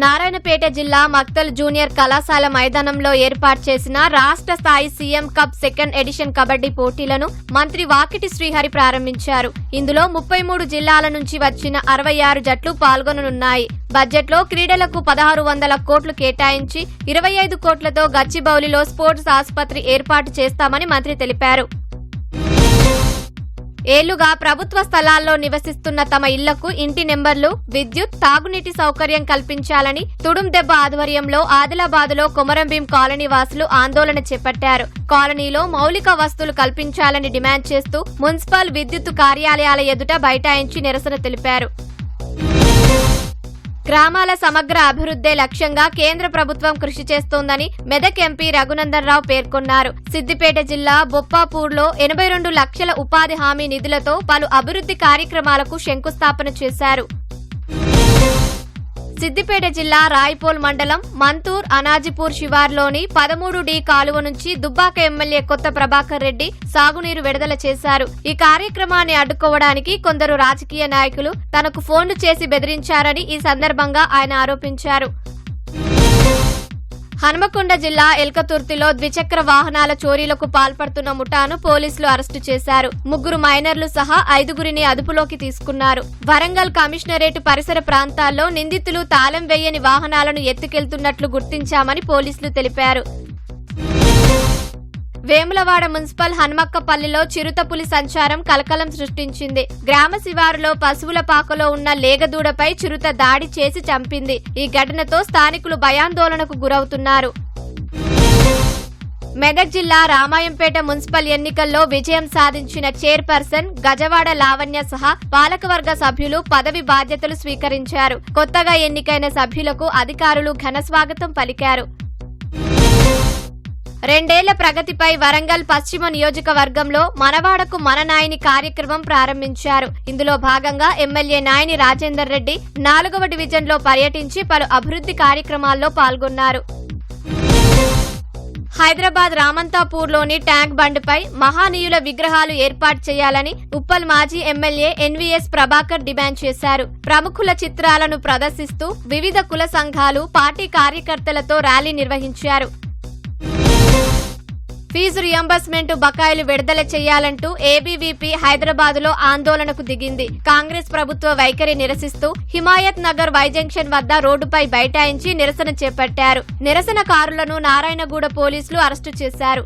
నారాయణపేట జిల్లా మక్తల్ జూనియర్ కళాశాల మైదానంలో ఏర్పాటు చేసిన రాష్ట్ర స్థాయి CM cup second edition kabaddi పోటీలను మంత్రి వాకిటి శ్రీహరి ప్రారంభించారు. ఇందులో 33 జిల్లాల నుంచి వచ్చిన 66 జట్లు పాల్గొననున్నాయి. బడ్జెట్లో క్రీడలకు 1600 కోట్లు కేటాయించి 25 కోట్లతో గచ్చిబౌలిలో స్పోర్ట్స్ ఆసుపత్రి ఏర్పాటు చేస్తామని మంత్రి తెలిపారు. ఏళ్లుగా ప్రభుత్వ స్థలాల్లో నివసిస్తున్న తమ ఇళ్లకు ఇంటి నెంబర్లు, విద్యుత్, తాగునీటి సౌకర్యం కల్పించాలని తుడుందెబ్బ ఆధ్వర్యంలో ఆదిలాబాద్లో కొమరంభీం కాలనీ వాసులు ఆందోళన చేపట్టారు. కాలనీలో మౌలిక వస్తువులు కల్పించాలని డిమాండ్ చేస్తూ మున్సిపల్, విద్యుత్ కార్యాలయాల ఎదుట బైఠాయించి నిరసన తెలిపారు. గ్రామాల సమగ్ర అభివృద్ధే లక్ష్యంగా కేంద్ర ప్రభుత్వం కృషి చేస్తోందని మెదక్ ఎంపీ రఘునందన్ రావు పేర్కొన్నారు. సిద్దిపేట జిల్లా బొప్పాపూర్లో 82 లక్షల ఉపాధి హామీ నిధులతో పలు అభివృద్ధి కార్యక్రమాలకు శంకుస్థాపన చేశారు. సిద్దిపేట జిల్లా రాయపోల్ మండలం మంతూర్ అనాజిపూర్ శివార్లోని 13D కాలువ నుంచి దుబ్బాక ఎమ్మెల్యే కొత్త ప్రభాకర్ రెడ్డి సాగునీరు విడుదల చేశారు. ఈ కార్యక్రమాన్ని అడ్డుకోవడానికి కొందరు రాజకీయ నాయకులు తనకు ఫోన్లు చేసి బెదిరించారని ఈ సందర్భంగా ఆయన ఆరోపించారు. హనుమకొండ జిల్లా ఎల్కతుర్తిలో ద్విచక్ర వాహనాల చోరీలకు పాల్పడుతున్న ముఠాను పోలీసులు అరెస్టు చేశారు. 3 మైనర్లు సహా 5గురిని అదుపులోకి తీసుకున్నారు. వరంగల్ కమిషనరేట్ పరిసర ప్రాంతాల్లో నిందితులు తాళం వేయని వాహనాలను ఎత్తుకెళ్తున్నట్లు గుర్తించామని పోలీసులు తెలిపారు. వేములవాడ మున్సిపల్ హనుమక్కపల్లిలో చిరుతపులి సంచారం కలకలం సృష్టించింది. గ్రామ శివారులో పశువుల పాకలో ఉన్న లేగదూడపై చిరుత దాడి చేసి చంపింది. ఈ ఘటనతో స్థానికులు భయాందోళనకు గురవుతున్నారు. మెదక్ జిల్లా రామాయంపేట మున్సిపల్ ఎన్నికల్లో విజయం సాధించిన చైర్పర్సన్ గజవాడ లావణ్య సహా పాలకవర్గ సభ్యులు పదవి బాధ్యతలు స్వీకరించారు. కొత్తగా ఎన్నికైన సభ్యులకు అధికారులు ఘనస్వాగతం పలికారు. 2 ఏళ్ల ప్రగతిపై వరంగల్ పశ్చిమ నియోజకవర్గంలో మనవాడకు మన నాయని కార్యక్రమం ప్రారంభించారు. ఇందులో భాగంగా ఎమ్మెల్యే నాయని రాజేందర్ రెడ్డి 4వ డివిజన్లో పర్యటించి పలు అభివృద్ధి కార్యక్రమాల్లో పాల్గొన్నారు. హైదరాబాద్ రామంతాపూర్లోని ట్యాంక్ బండ్పై మహానీయుల విగ్రహాలు ఏర్పాటు చేయాలని ఉప్పల్ మాజీ ఎమ్మెల్యే ఎన్వీఎస్ ప్రభాకర్ డిమాండ్ చేశారు. ప్రముఖుల చిత్రాలను ప్రదర్శిస్తూ వివిధ కుల సంఘాలు, పార్టీ కార్యకర్తలతో ర్యాలీ నిర్వహించారు. ఫీజు రియంబర్స్మెంట్ బకాయిలు విడుదల చేయాలంటూ ఏబీవీపీ హైదరాబాద్లో ఆందోళనకు దిగింది. కాంగ్రెస్ ప్రభుత్వ వైఖరి నిరసిస్తూ హిమాయత్ నగర్ వై జంక్షన్ వద్ద రోడ్డుపై బైఠాయించి నిరసన చేపట్టారు. నిరసనకారులను నారాయణగూడ పోలీసులు అరెస్టు చేశారు.